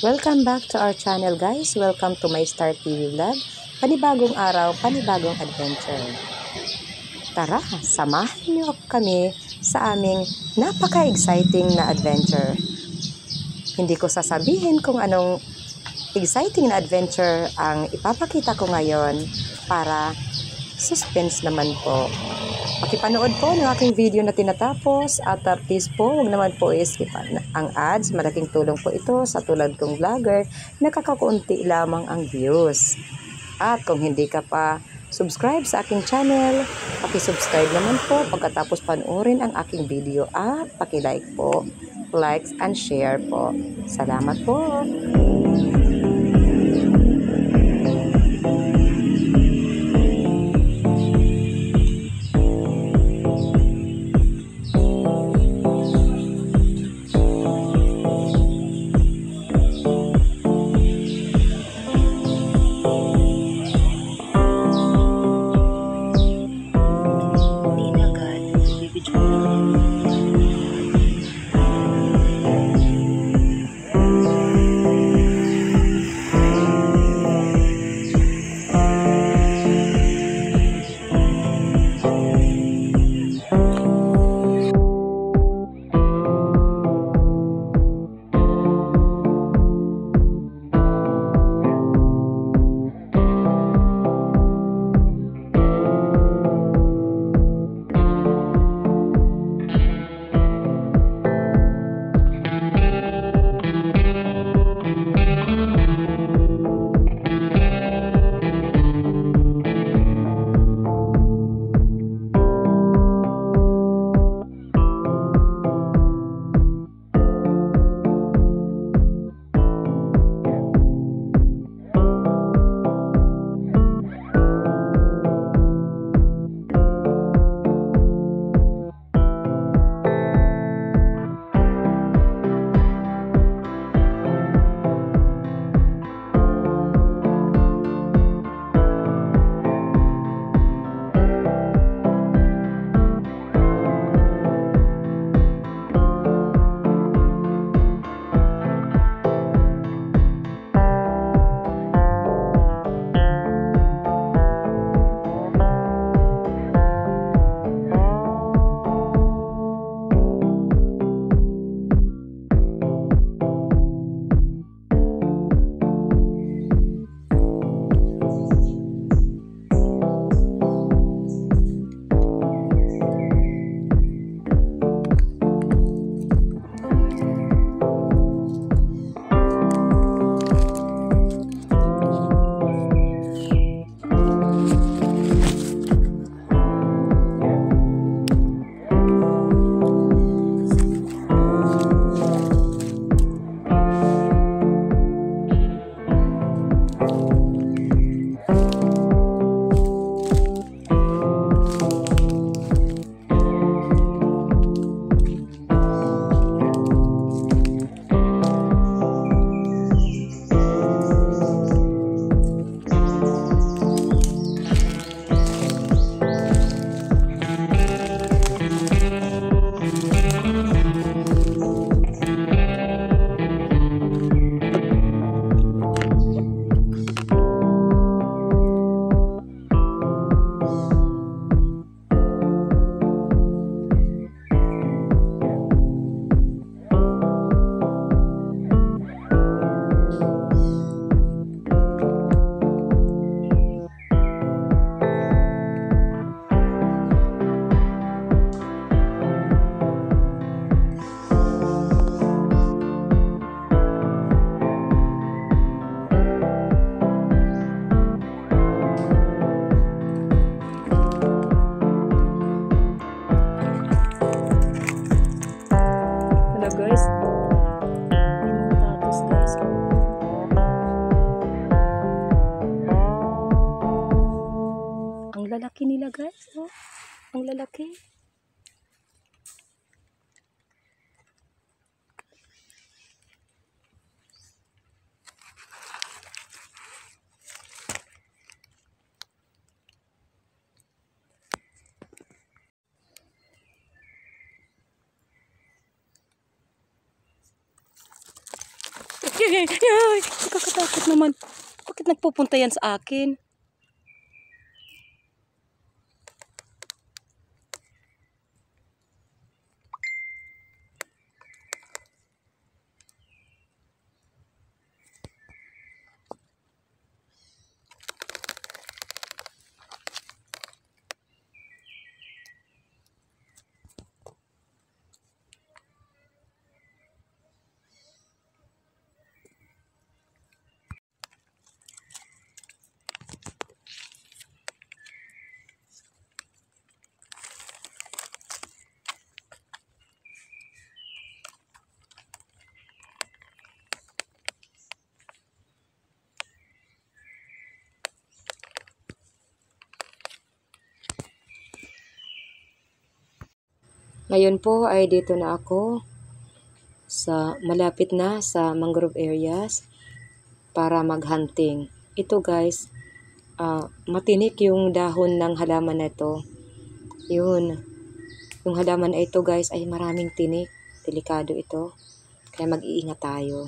Welcome back to our channel guys. Welcome to my Star TV vlog. Panibagong araw, panibagong adventure. Tara, samahan niyo kami sa aming napaka-exciting na adventure. Hindi ko sasabihin kung anong exciting na adventure ang ipapakita ko ngayon para suspense naman po. Pakipanood po ng aking video na tinatapos at please po, huwag naman po i-skip ang ads. Malaking tulong po ito sa tulad kong vlogger na kakakunti lamang ang views. At kung hindi ka pa subscribe sa aking channel, pakisubscribe naman po pagkatapos panoorin ang aking video at pakilike po. Likes and share po. Salamat po! Guys, may mga tatos guys. Ang lalaki nila guys, oh. Ang lalaki. Ay, nakakatakot naman. Bakit nagpupunta yan sa akin? Ngayon po ay dito na ako sa malapit na sa mangrove areas para mag-hunting. Ito guys, matinik yung dahon ng halaman na ito. Yun, yung halaman na ito guys ay maraming tinik. Delikado ito. Kaya mag-iingat tayo.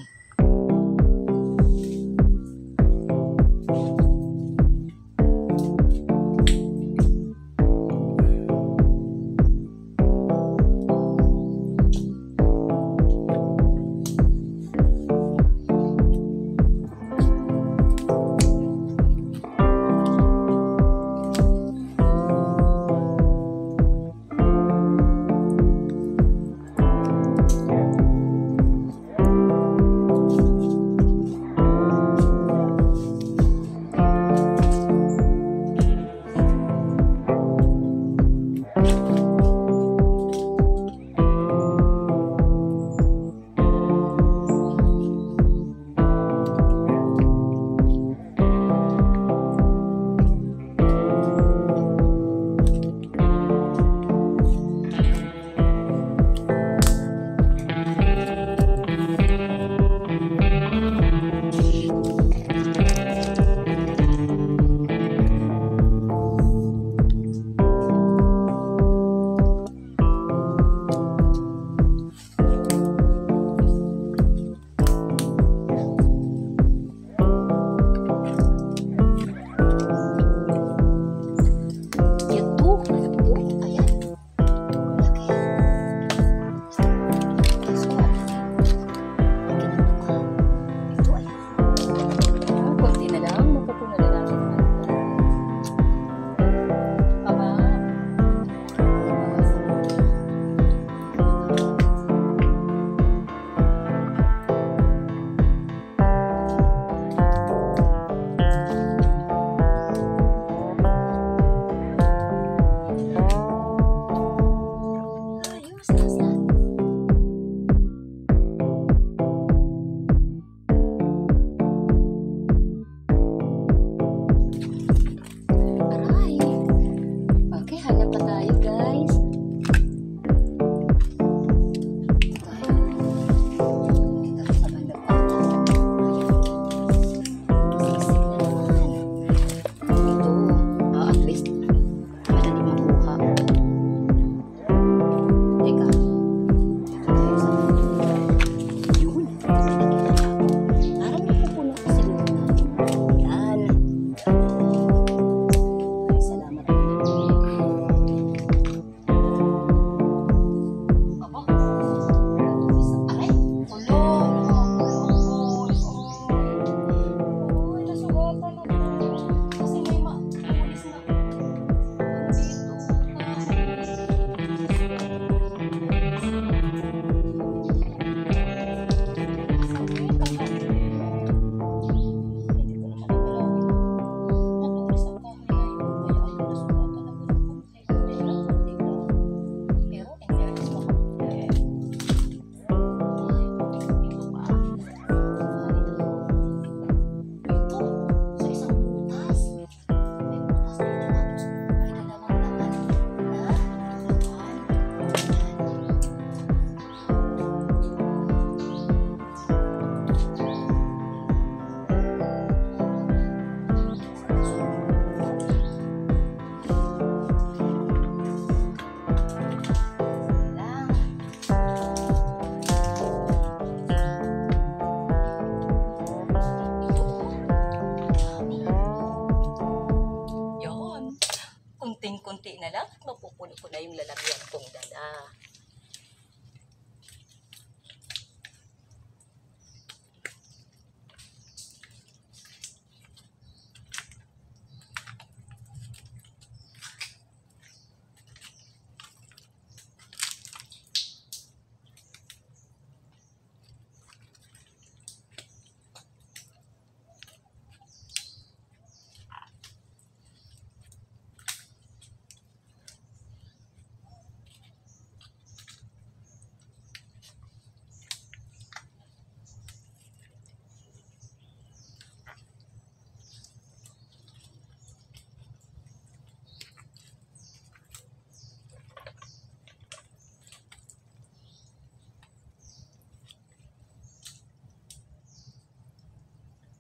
konti na lang, mapupuno ko na yung lalagyan kong dala.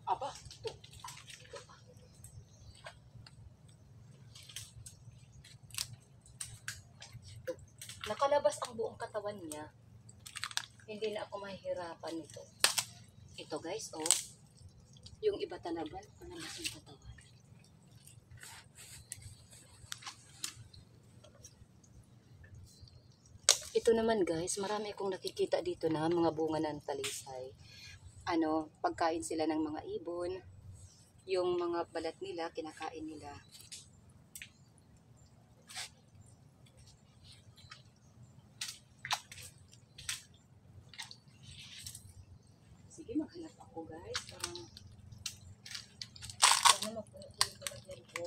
Aba, ito. Nakalabas ang buong katawan niya. Hindi na ako mahihirapan nito. Ito guys, oh. Yung iba talaga, nakalabas ang katawan. Ito naman guys, marami akong nakikita dito na mga bunga ng talisay. Pagkain sila ng mga ibon. Yung mga balat nila, kinakain nila. Sige, maghanap ako guys. Parang mapuno ko yung balagyan ko.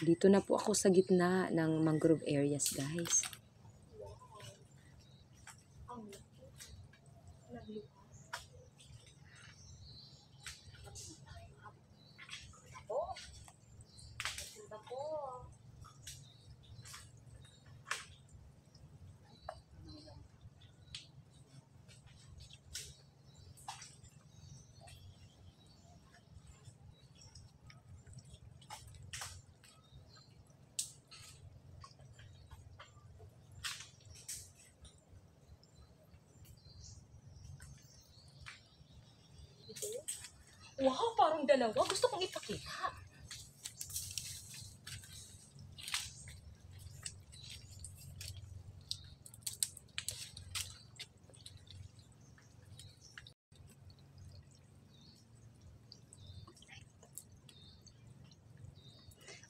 Dito na po ako sa gitna ng mangrove areas, guys. Wow, parang dalawa. Gusto kong ipakita.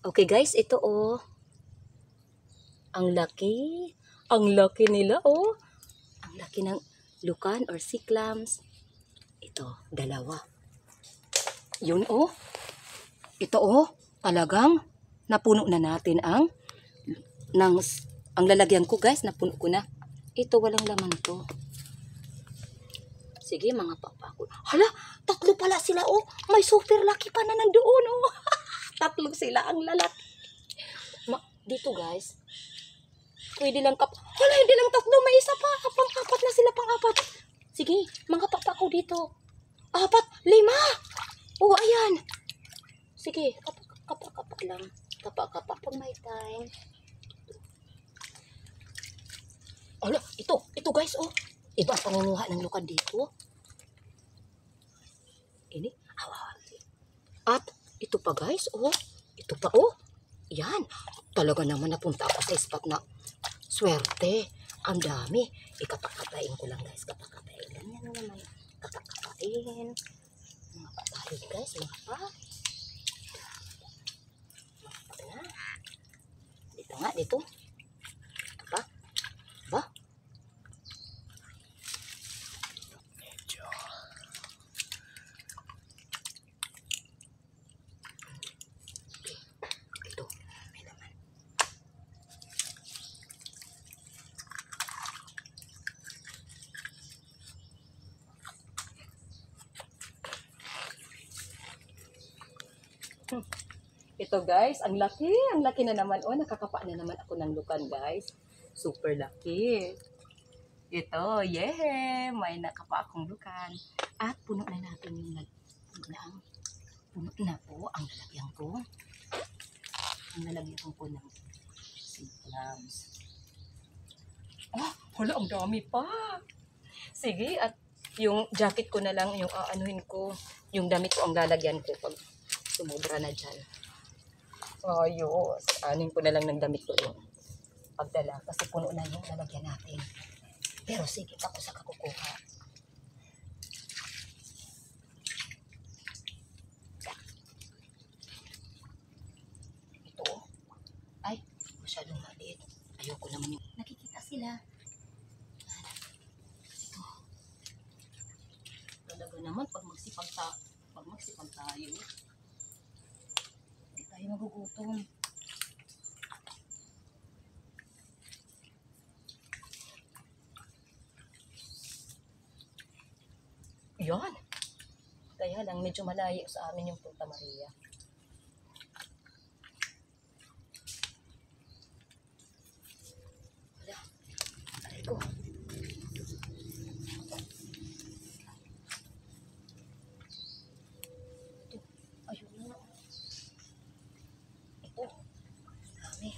Okay guys, ito oh. Ang laki. Ang laki nila oh. Ang laki ng lukan or sea clams. Ito, dalawa. Yun oh. Ito oh, talagang napuno na natin ang lalagyan ko guys, napuno ko na. Ito walang laman to. Sige, mga papako. Hala, tatlo pala sila oh. May super lucky pa na nandoon oh. Tatlo sila ang lalaki. Dito guys. Pwede lang hala, hindi lang tatlo, may isa pa. Pang-apat na sila, pang-apat. Sige, mga papako dito. 4, 5. Oh, ayan. Sige, kapak lang. Kapak pag may time. Hala, ito guys oh. Iba ang pangunguha ng lukan dito. Ini, at ito pa guys, oh. Ito pa, oh. Yan. Talaga naman napunta ako sa spot na swerte. Ang dami. Ikapak-kapain ko lang guys. Kapak-kapain. Ganyan naman. Kapak-kapain. Mga patay guys. Mga pa. Dito nga, dito. Ito pa. Ba? Ito guys, ang laki na naman. Oh, nakakapa na naman ako ng lukan guys. Super laki. Ito, yeah, may nakapa akong lukan. At puno na natin yung puno na po ang lalagyan ko. Ang lalagyan ko po ng clams. Ah, hala, ang dami pa. Sige, at yung jacket ko na lang, yung aanuhin ko, yung damit ko ang lalagyan ko pag sumubra na dyan. Ayos. Anin ko na lang ng damit ko yung pagdala. Kasi puno na yung lalagyan natin. Pero sige, ako sa kakukuha. Ito. Ay, masyadong maliit. Ayoko naman yung nakikita sila. Ito. Talaga naman, pag magsipag tayo, hindi tayo magugutom. Yan. Kaya lang, medyo malayo sa amin yung Punta Maria. Wala. Aray ko. Ito. Ayun na. Ito. Dami.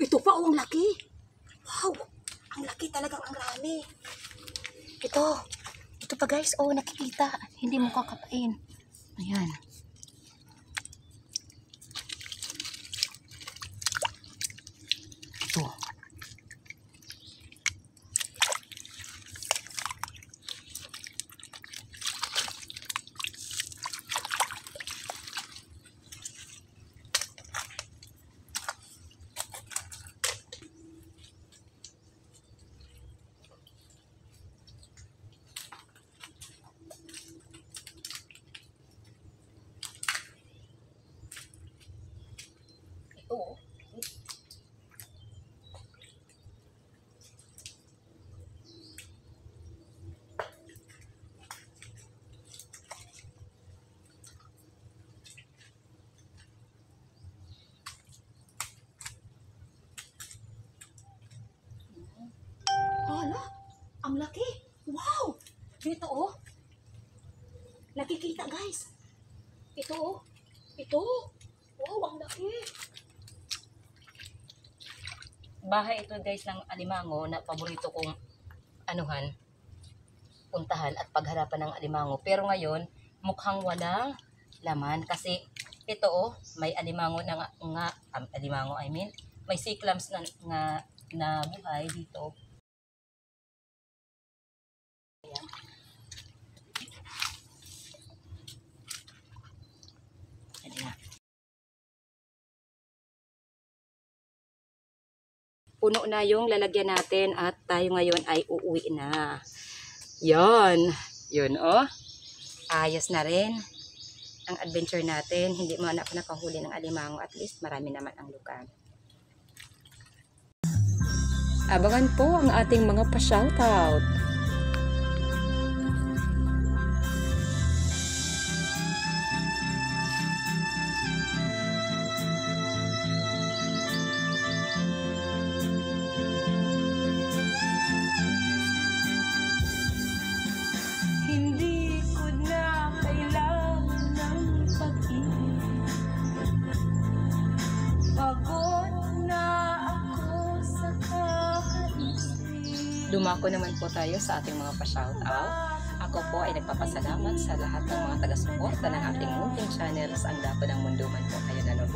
Ito pa, oh, ang laki. Wow, ang laki talagang ang rami. Ito pa guys, oh, nakikita. Hindi mo kakapain. Ayan. Ito. Ito. Hala, ang laki. Wow! Dito oh. Nakikita guys. Ito oh. Ito. Wow, ang laki. Bahay ito guys ng alimango na paborito kong puntahan at pagharapan ng alimango. Pero ngayon, mukhang walang laman kasi ito oh, may alimango na alimango I mean, may sea clams na buhay dito. Ayan. Ayan. Puno na yung lalagyan natin at tayo ngayon ay uuwi na. Yon. Yun oh. Ayos na rin ang adventure natin. Hindi mo na ako nakahuli ng alimango. At least marami naman ang lukan. Abangan po ang ating mga pa-shoutout. Dumako naman po tayo sa ating mga pa-shoutout. Ako po ay nagpapasalamat sa lahat ng mga taga-suporta ng ating munting channel sa Ang Dako ng Mundo man po kayo naroon.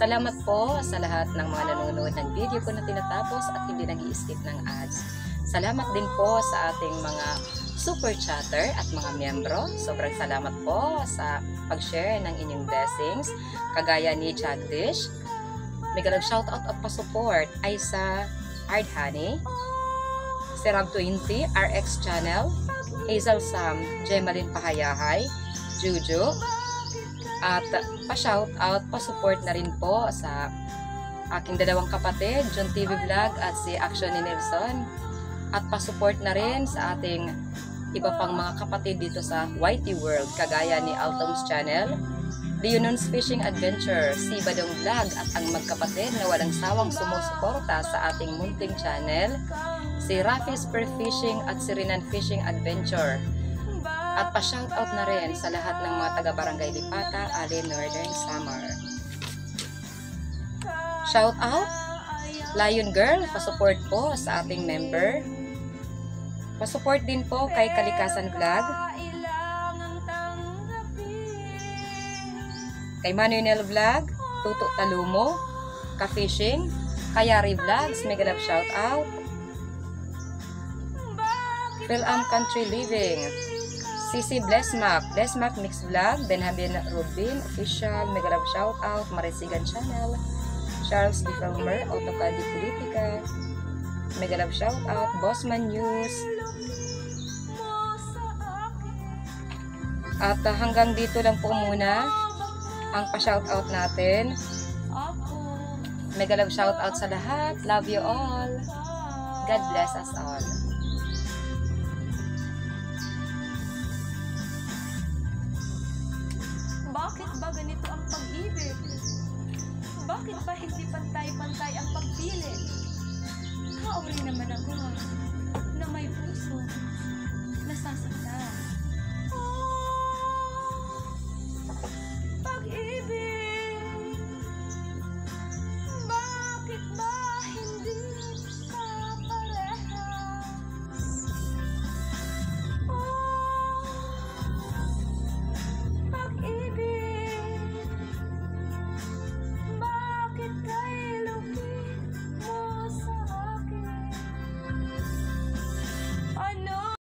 Salamat po sa lahat ng mga nanonood ng video ko na tinatapos at hindi nag-i-skip ng ads. Salamat din po sa ating mga super chatter at mga miyembro. Sobrang salamat po sa pag-share ng inyong blessings. Kagaya ni Jagdish, mega shoutout at pa-support ay sa Hard Honey, Serab 20, RX Channel, Hazel Sam, Gemaline Pahayahay, Juju, at pa-shoutout, pa-support na rin po sa aking dalawang kapatid, John TV Vlog at si Action ni Nelson. At pa-support na rin sa ating iba pang mga kapatid dito sa YT World, kagaya ni Altom's Channel, Leonon's Fishing Adventure, si Badong Vlog at ang magkapatid na walang sawang sumusuporta sa ating munting channel, si Rafi's Per Fishing at si Rinan Fishing Adventure. At pa-shoutout na rin sa lahat ng mga taga-barangay Lipata, Alin, Northern Samar. Shoutout, Lion Girl, pa-support po sa ating member. Pa-support din po kay Kalikasan Vlog, kay Manuel Vlog, Tuto Talumo, Ka-Fishing, Kayari Vlogs, mega love shoutout. Philam Country Living, Sisi Blessmac Mix Vlog, Benjamin Rubin Official, mega love shoutout. Marisigan Channel, Charles D. Filmer, AutoCAD Politica, mega love shoutout. Bossman News. At hanggang dito lang po muna ang pa-shoutout natin. Mega love shoutout sa lahat. Love you all. God bless us all. Bakit ba ganito ang pag-ibig? Bakit ba hindi pantay-pantay ang pagpili? Kauri naman ako na may puso, nasasaktan.